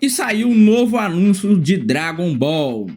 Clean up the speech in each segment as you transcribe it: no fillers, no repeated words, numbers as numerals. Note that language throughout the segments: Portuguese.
E saiu um novo anúncio de Dragon Ball.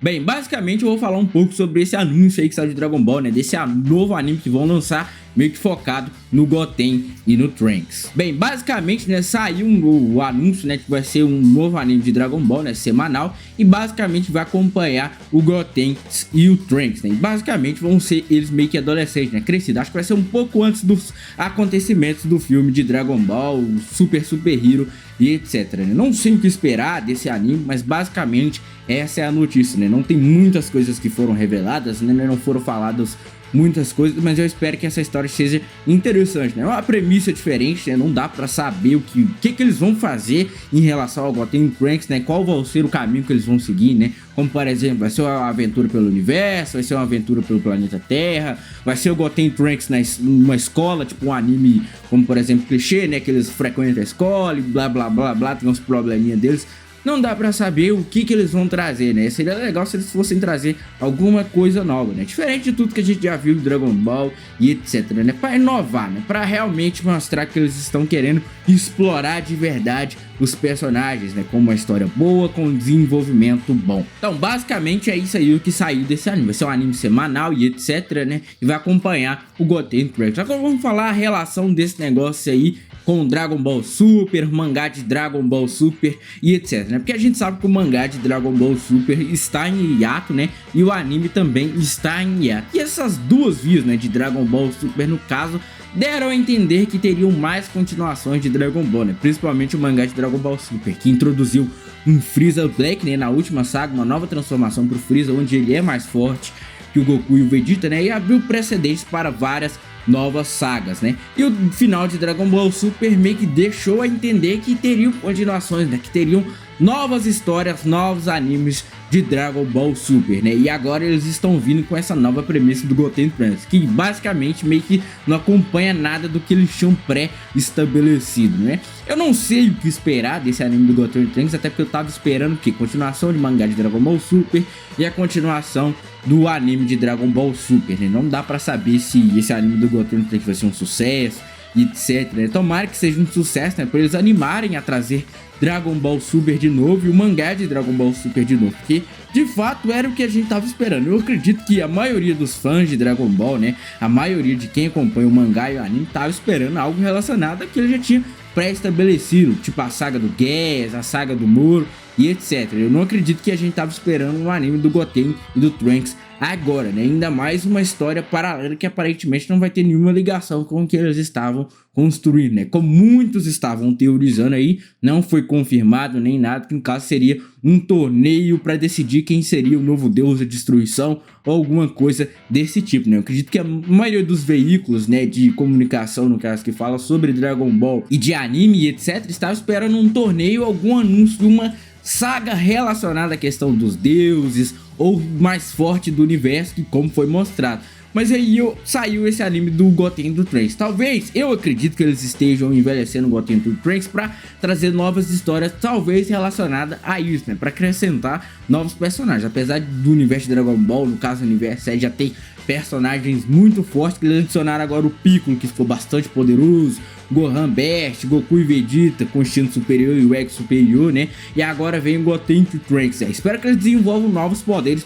Bem, basicamente eu vou falar um pouco sobre esse anúncio aí que saiu de Dragon Ball, né? Desse novo anime que vão lançar, meio que focado no Goten e no Trunks. Bem, basicamente, né, saiu o anúncio, né, que vai ser um novo anime de Dragon Ball, né, semanal, e basicamente vai acompanhar o Goten e o Trunks, né? E basicamente vão ser eles meio que adolescentes, né, crescidos. Acho que vai ser um pouco antes dos acontecimentos do filme de Dragon Ball, Super Hero e etc, né? Não sei o que esperar desse anime, mas basicamente essa é a notícia, né? Não tem muitas coisas que foram reveladas, né? Não foram faladas muitas coisas, mas eu espero que essa história seja interessante, né? É uma premissa diferente, né? Não dá pra saber o que eles vão fazer em relação ao Goten e Trunks, né? Qual vai ser o caminho que eles vão seguir, né? Como, por exemplo, vai ser uma aventura pelo universo, vai ser uma aventura pelo planeta Terra, vai ser o Goten e Trunks numa escola, tipo um anime, como, por exemplo, clichê, né? Que eles frequentam a escola e blá, blá, blá, blá, tem uns probleminha deles. Não dá pra saber o que eles vão trazer, né? Seria legal se eles fossem trazer alguma coisa nova, né? Diferente de tudo que a gente já viu do Dragon Ball e etc, né? Pra inovar, né? Pra realmente mostrar que eles estão querendo explorar de verdade os personagens, né? Com uma história boa, com um desenvolvimento bom. Então, basicamente é isso aí o que saiu desse anime. Vai ser um anime semanal e etc, né? E vai acompanhar o Goten e Trunks. Agora vamos falar a relação desse negócio aí com Dragon Ball Super, mangá de Dragon Ball Super e etc, né? Porque a gente sabe que o mangá de Dragon Ball Super está em hiato, né? E o anime também está em hiato. E essas duas vias, né, de Dragon Ball Super, no caso, deram a entender que teriam mais continuações de Dragon Ball, né? Principalmente o mangá de Dragon Ball Super, que introduziu um Freeza Black, né, na última saga, uma nova transformação pro Freeza, onde ele é mais forte que o Goku e o Vegeta, né? E abriu precedentes para várias novas sagas, né? E o final de Dragon Ball Super meio que deixou a entender que teriam continuações, né? Que teriam novas histórias, novos animes de Dragon Ball Super, né? E agora eles estão vindo com essa nova premissa do Goten Trunks, que basicamente meio que não acompanha nada do que eles tinham pré-estabelecido, né? Eu não sei o que esperar desse anime do Goten Trunks, até porque eu tava esperando que continuação de mangá de Dragon Ball Super e a continuação do anime de Dragon Ball Super, né? Não dá pra saber se esse anime do Goten Trunks vai ser um sucesso e etc, né? Tomara que seja um sucesso, né? Pra eles animarem a trazer Dragon Ball Super de novo e o mangá de Dragon Ball Super de novo, porque de fato era o que a gente tava esperando. Eu acredito que a maioria dos fãs de Dragon Ball, né, a maioria de quem acompanha o mangá e o anime tava esperando algo relacionado àquilo que ele já tinha pré-estabelecido, tipo a saga do Gas, a saga do Moro e etc. Eu não acredito que a gente tava esperando um anime do Goten e do Trunks agora, né? Ainda mais uma história paralela que aparentemente não vai ter nenhuma ligação com o que eles estavam construindo, né? Como muitos estavam teorizando aí, não foi confirmado nem nada, que no caso seria um torneio para decidir quem seria o novo deus da destruição ou alguma coisa desse tipo, né? Eu acredito que a maioria dos veículos, né, de comunicação, no caso, que fala sobre Dragon Ball e de anime e etc, estava esperando um torneio, algum anúncio de uma saga relacionada à questão dos deuses ou mais forte do universo, que como foi mostrado. Mas aí saiu esse anime do Goten e do Trunks. Talvez, eu acredito que eles estejam envelhecendo o Goten e o Trunks para trazer novas histórias, talvez relacionadas a isso, né? Para acrescentar novos personagens. Apesar do universo de Dragon Ball, no caso do universo 7, já tem personagens muito fortes, que eles adicionaram agora o Piccolo, que ficou bastante poderoso, Gohan Best, Goku e Vegeta com instinto superior e o Ego superior, né? E agora vem o Goten e o Trunks, né? Espero que eles desenvolvam novos poderes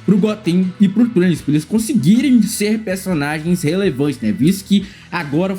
pro Goten e pro Trunks, pra eles conseguirem ser personagens relevantes, né? Visto que agora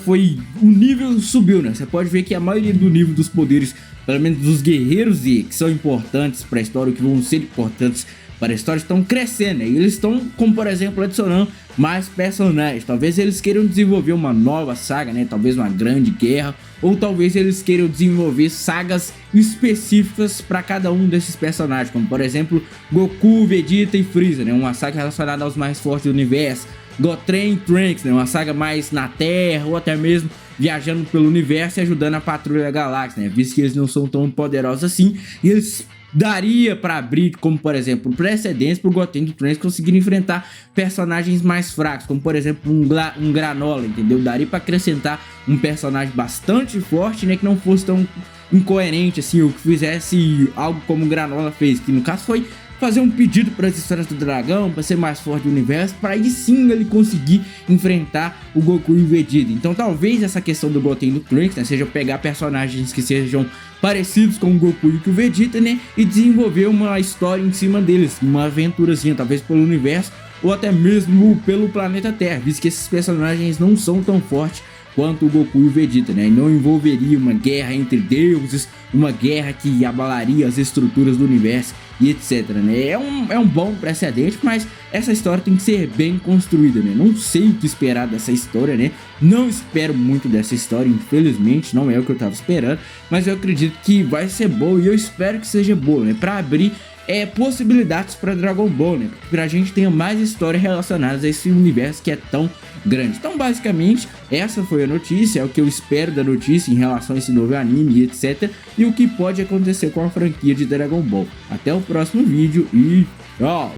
o nível subiu, né? Você pode ver que a maioria do nível dos poderes, pelo menos dos guerreiros Z, que são importantes pra história, que vão ser importantes para a história, estão crescendo, né? E eles estão, como por exemplo, adicionando mais personagens. Talvez eles queiram desenvolver uma nova saga, né? Talvez uma grande guerra, ou talvez eles queiram desenvolver sagas específicas para cada um desses personagens, como por exemplo Goku, Vegeta e Freeza, né? Uma saga relacionada aos mais fortes do universo. Goten e Trunks, né? Uma saga mais na Terra, ou até mesmo viajando pelo universo e ajudando a Patrulha Galáxia, né? Visto que eles não são tão poderosos assim, e eles daria para abrir, como por exemplo, precedentes para o Goten e Trunks conseguirem enfrentar personagens mais fracos, como por exemplo um Granola, entendeu? Daria para acrescentar um personagem bastante forte, né, que não fosse tão incoerente assim, ou que fizesse algo como o Granola fez, que no caso foi fazer um pedido para as histórias do dragão, para ser mais forte do universo, para aí sim ele conseguir enfrentar o Goku e o Vegeta. Então talvez essa questão do Goten e do Trunks, né, seja pegar personagens que sejam parecidos com o Goku e com o Vegeta, né, e desenvolver uma história em cima deles, uma aventurazinha, talvez pelo universo ou até mesmo pelo planeta Terra, visto que esses personagens não são tão fortes quanto o Goku e o Vegeta, né? E não envolveria uma guerra entre deuses, uma guerra que abalaria as estruturas do universo e etc, né? É um bom precedente, mas essa história tem que ser bem construída, né? Não sei o que esperar dessa história, né? Não espero muito dessa história, infelizmente, não é o que eu tava esperando, mas eu acredito que vai ser boa e eu espero que seja boa, né? Pra abrir possibilidades para Dragon Ball, né? Pra gente ter mais histórias relacionadas a esse universo que é tão grande. Então basicamente essa foi a notícia, é o que eu espero da notícia em relação a esse novo anime e etc, e o que pode acontecer com a franquia de Dragon Ball. Até o próximo vídeo e tchau!